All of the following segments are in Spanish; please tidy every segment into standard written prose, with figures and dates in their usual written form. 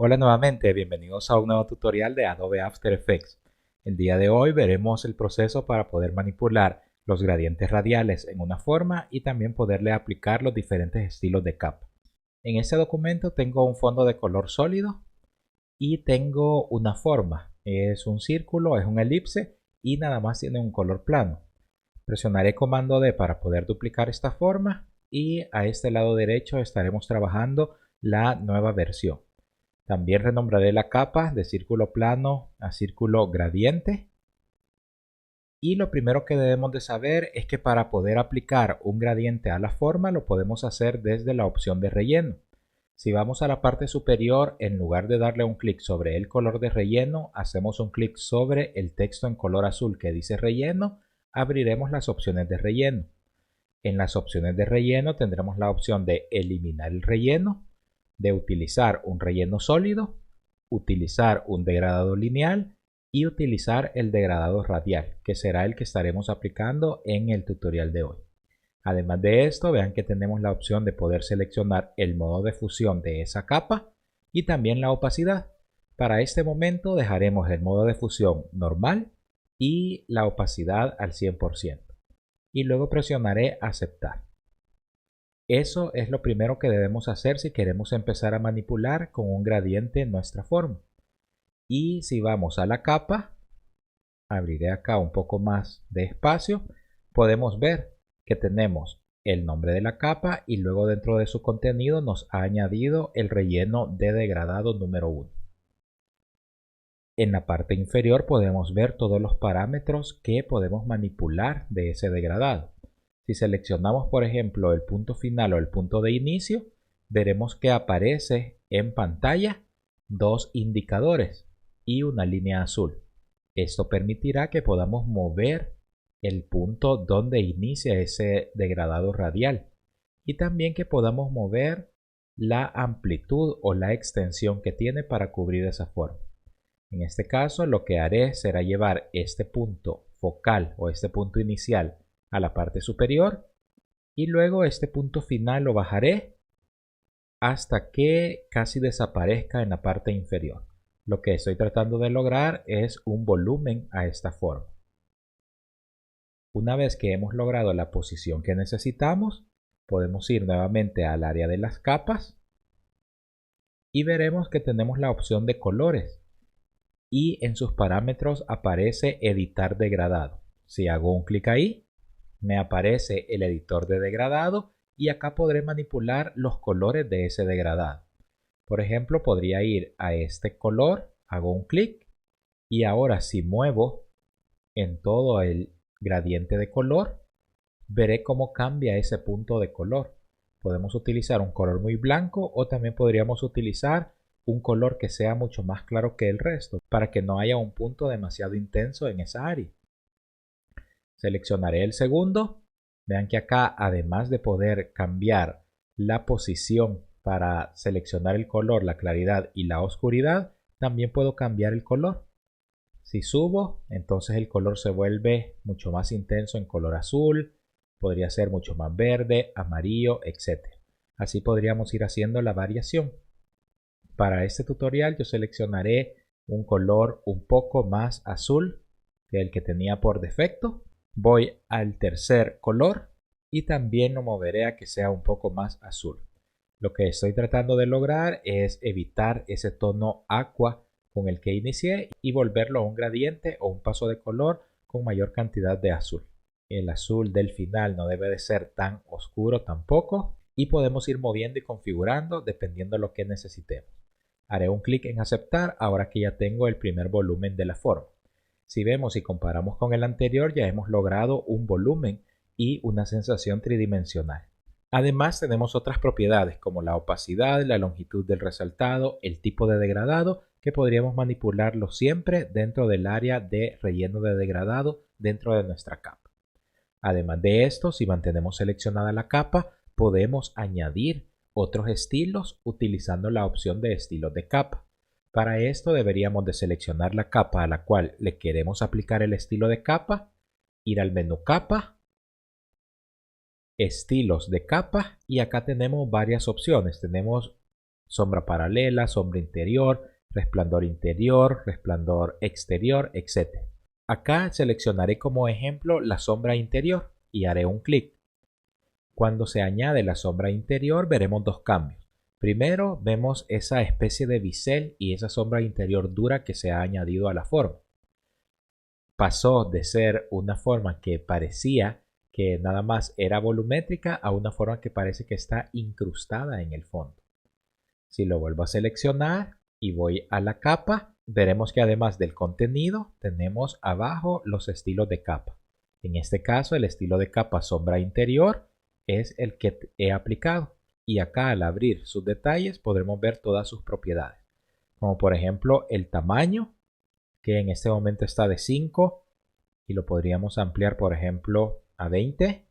Hola nuevamente, bienvenidos a un nuevo tutorial de Adobe After Effects. El día de hoy veremos el proceso para poder manipular los gradientes radiales en una forma y también poderle aplicar los diferentes estilos de capa. En este documento tengo un fondo de color sólido y tengo una forma. Es un círculo, es un elipse y nada más tiene un color plano. Presionaré comando D para poder duplicar esta forma y a este lado derecho estaremos trabajando la nueva versión. También renombraré la capa de círculo plano a círculo gradiente. Y lo primero que debemos de saber es que para poder aplicar un gradiente a la forma lo podemos hacer desde la opción de relleno. Si vamos a la parte superior, en lugar de darle un clic sobre el color de relleno, hacemos un clic sobre el texto en color azul que dice relleno, abriremos las opciones de relleno. En las opciones de relleno tendremos la opción de eliminar el relleno, de utilizar un relleno sólido, utilizar un degradado lineal y utilizar el degradado radial, que será el que estaremos aplicando en el tutorial de hoy. Además de esto, vean que tenemos la opción de poder seleccionar el modo de fusión de esa capa y también la opacidad. Para este momento dejaremos el modo de fusión normal y la opacidad al 100%. Y luego presionaré aceptar. Eso es lo primero que debemos hacer si queremos empezar a manipular con un gradiente en nuestra forma. Y si vamos a la capa, abriré acá un poco más de espacio, podemos ver que tenemos el nombre de la capa y luego dentro de su contenido nos ha añadido el relleno de degradado número 1. En la parte inferior podemos ver todos los parámetros que podemos manipular de ese degradado. Si seleccionamos por ejemplo el punto final o el punto de inicio, veremos que aparece en pantalla dos indicadores y una línea azul. Esto permitirá que podamos mover el punto donde inicia ese degradado radial y también que podamos mover la amplitud o la extensión que tiene para cubrir esa forma. En este caso lo que haré será llevar este punto focal o este punto inicial a la parte superior y luego este punto final lo bajaré hasta que casi desaparezca en la parte inferior. Lo que estoy tratando de lograr es un volumen a esta forma. Una vez que hemos logrado la posición que necesitamos, podemos ir nuevamente al área de las capas y veremos que tenemos la opción de colores y en sus parámetros aparece editar degradado. Si hago un clic ahí, me aparece el editor de degradado y acá podré manipular los colores de ese degradado. Por ejemplo, podría ir a este color, hago un clic y ahora si muevo en todo el gradiente de color, veré cómo cambia ese punto de color. Podemos utilizar un color muy blanco o también podríamos utilizar un color que sea mucho más claro que el resto para que no haya un punto demasiado intenso en esa área. Seleccionaré el segundo. Vean que acá, además de poder cambiar la posición para seleccionar el color, la claridad y la oscuridad, también puedo cambiar el color. Si subo, entonces el color se vuelve mucho más intenso en color azul, podría ser mucho más verde, amarillo, etc. Así podríamos ir haciendo la variación. Para este tutorial yo seleccionaré un color un poco más azul que el que tenía por defecto. Voy al tercer color y también lo moveré a que sea un poco más azul. Lo que estoy tratando de lograr es evitar ese tono aqua con el que inicié y volverlo a un gradiente o un paso de color con mayor cantidad de azul. El azul del final no debe de ser tan oscuro tampoco y podemos ir moviendo y configurando dependiendo de lo que necesitemos. Haré un clic en aceptar ahora que ya tengo el primer volumen de la forma. Si vemos y comparamos con el anterior, ya hemos logrado un volumen y una sensación tridimensional. Además tenemos otras propiedades como la opacidad, la longitud del resaltado, el tipo de degradado, que podríamos manipularlo siempre dentro del área de relleno de degradado dentro de nuestra capa. Además de esto, si mantenemos seleccionada la capa, podemos añadir otros estilos utilizando la opción de estilos de capa. Para esto deberíamos de seleccionar la capa a la cual le queremos aplicar el estilo de capa, ir al menú capa, estilos de capa y acá tenemos varias opciones. Tenemos sombra paralela, sombra interior, resplandor exterior, etc. Acá seleccionaré como ejemplo la sombra interior y haré un clic. Cuando se añade la sombra interior veremos dos cambios. Primero vemos esa especie de bisel y esa sombra interior dura que se ha añadido a la forma. Pasó de ser una forma que parecía que nada más era volumétrica a una forma que parece que está incrustada en el fondo. Si lo vuelvo a seleccionar y voy a la capa, veremos que además del contenido tenemos abajo los estilos de capa. En este caso el estilo de capa sombra interior es el que he aplicado y acá al abrir sus detalles podremos ver todas sus propiedades, como por ejemplo el tamaño, que en este momento está de 5 y lo podríamos ampliar por ejemplo a 20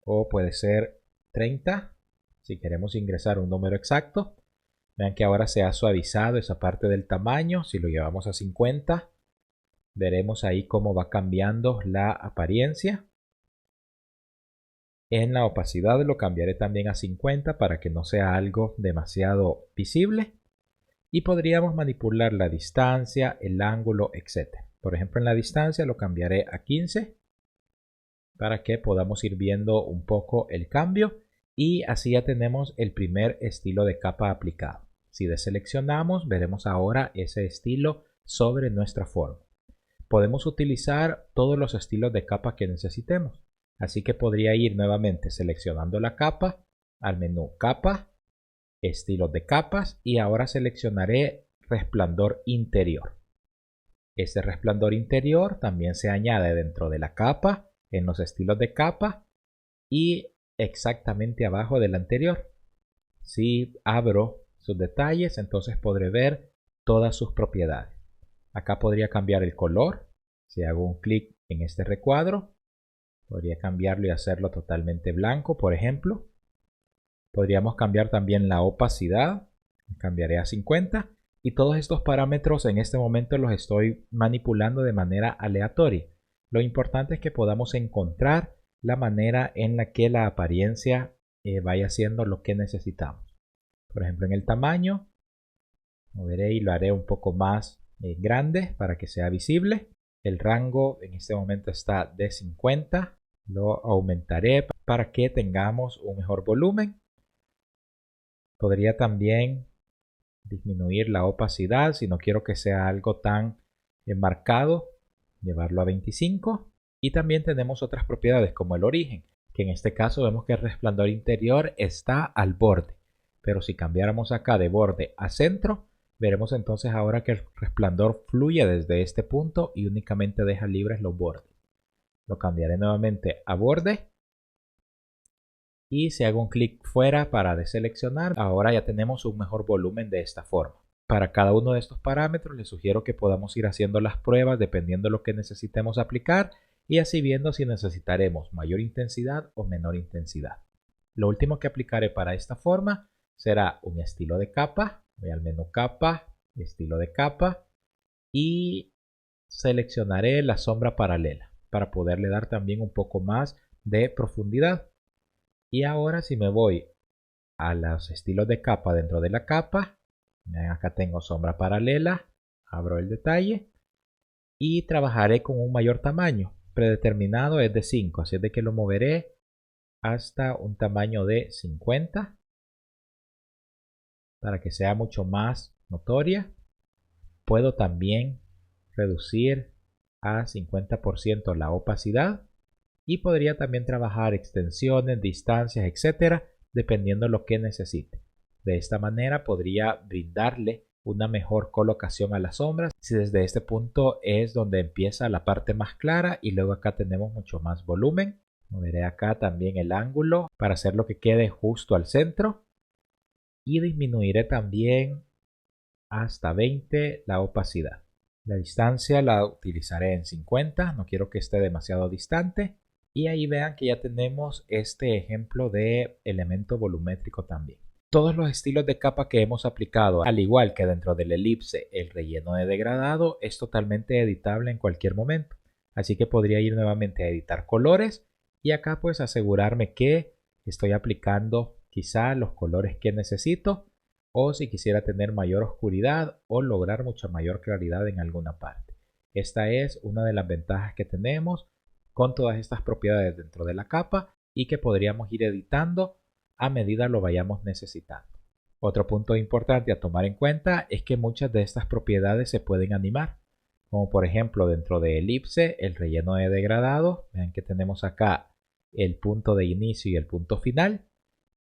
o puede ser 30 si queremos ingresar un número exacto. Vean que ahora se ha suavizado esa parte del tamaño. Si lo llevamos a 50 veremos ahí cómo va cambiando la apariencia. En la opacidad lo cambiaré también a 50 para que no sea algo demasiado visible. Y podríamos manipular la distancia, el ángulo, etc. Por ejemplo, en la distancia lo cambiaré a 15 para que podamos ir viendo un poco el cambio. Y así ya tenemos el primer estilo de capa aplicado. Si deseleccionamos, veremos ahora ese estilo sobre nuestra forma. Podemos utilizar todos los estilos de capa que necesitemos. Así que podría ir nuevamente seleccionando la capa, al menú Capa, Estilos de capas y ahora seleccionaré Resplandor interior. Ese resplandor interior también se añade dentro de la capa, en los estilos de capa y exactamente abajo del anterior. Si abro sus detalles, entonces podré ver todas sus propiedades. Acá podría cambiar el color. Si hago un clic en este recuadro, podría cambiarlo y hacerlo totalmente blanco, por ejemplo. Podríamos cambiar también la opacidad. Cambiaré a 50. Y todos estos parámetros en este momento los estoy manipulando de manera aleatoria. Lo importante es que podamos encontrar la manera en la que la apariencia vaya siendo lo que necesitamos. Por ejemplo, en el tamaño, moveré y lo haré un poco más grande para que sea visible. El rango en este momento está de 50. Lo aumentaré para que tengamos un mejor volumen. Podría también disminuir la opacidad si no quiero que sea algo tan marcado, llevarlo a 25. Y también tenemos otras propiedades como el origen, que en este caso vemos que el resplandor interior está al borde. Pero si cambiáramos acá de borde a centro, veremos entonces ahora que el resplandor fluye desde este punto y únicamente deja libres los bordes. Lo cambiaré nuevamente a borde. Y si hago un clic fuera para deseleccionar, ahora ya tenemos un mejor volumen de esta forma. Para cada uno de estos parámetros les sugiero que podamos ir haciendo las pruebas dependiendo de lo que necesitemos aplicar y así viendo si necesitaremos mayor intensidad o menor intensidad. Lo último que aplicaré para esta forma será un estilo de capa. Voy al menú Capa, Estilo de capa y seleccionaré la sombra paralela para poderle dar también un poco más de profundidad. Y ahora si me voy a los estilos de capa dentro de la capa, acá tengo sombra paralela, abro el detalle y trabajaré con un mayor tamaño. Predeterminado es de 5, así es de que lo moveré hasta un tamaño de 50 para que sea mucho más notoria. Puedo también reducir a 50% la opacidad y podría también trabajar extensiones, distancias, etcétera, dependiendo de lo que necesite. De esta manera podría brindarle una mejor colocación a las sombras. Si desde este punto es donde empieza la parte más clara y luego acá tenemos mucho más volumen. Moveré acá también el ángulo para hacerlo que quede justo al centro y disminuiré también hasta 20 la opacidad. La distancia la utilizaré en 50, no quiero que esté demasiado distante. Y ahí vean que ya tenemos este ejemplo de elemento volumétrico también. Todos los estilos de capa que hemos aplicado, al igual que dentro del elipse, el relleno de degradado es totalmente editable en cualquier momento. Así que podría ir nuevamente a editar colores y acá pues asegurarme que estoy aplicando quizá los colores que necesito. o si quisiera tener mayor oscuridad o lograr mucha mayor claridad en alguna parte. Esta es una de las ventajas que tenemos con todas estas propiedades dentro de la capa y que podríamos ir editando a medida lo vayamos necesitando. Otro punto importante a tomar en cuenta es que muchas de estas propiedades se pueden animar, como por ejemplo dentro de elipse, el relleno de degradado. Vean que tenemos acá el punto de inicio y el punto final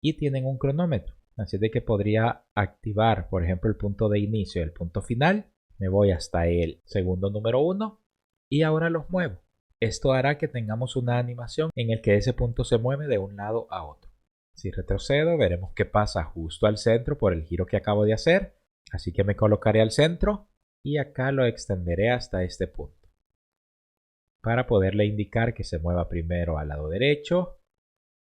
y tienen un cronómetro. Así de que podría activar, por ejemplo, el punto de inicio y el punto final. Me voy hasta el segundo número 1 y ahora los muevo. Esto hará que tengamos una animación en el que ese punto se mueve de un lado a otro. Si retrocedo, veremos que pasa justo al centro por el giro que acabo de hacer. Así que me colocaré al centro y acá lo extenderé hasta este punto, para poderle indicar que se mueva primero al lado derecho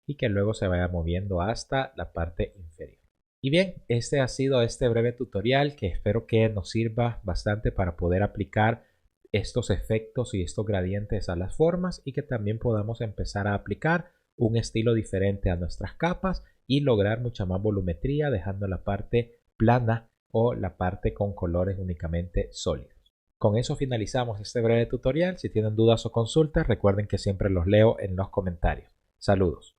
y que luego se vaya moviendo hasta la parte inferior. Y bien, este ha sido este breve tutorial que espero que nos sirva bastante para poder aplicar estos efectos y estos gradientes a las formas y que también podamos empezar a aplicar un estilo diferente a nuestras capas y lograr mucha más volumetría dejando la parte plana o la parte con colores únicamente sólidos. Con eso finalizamos este breve tutorial. Si tienen dudas o consultas, recuerden que siempre los leo en los comentarios. Saludos.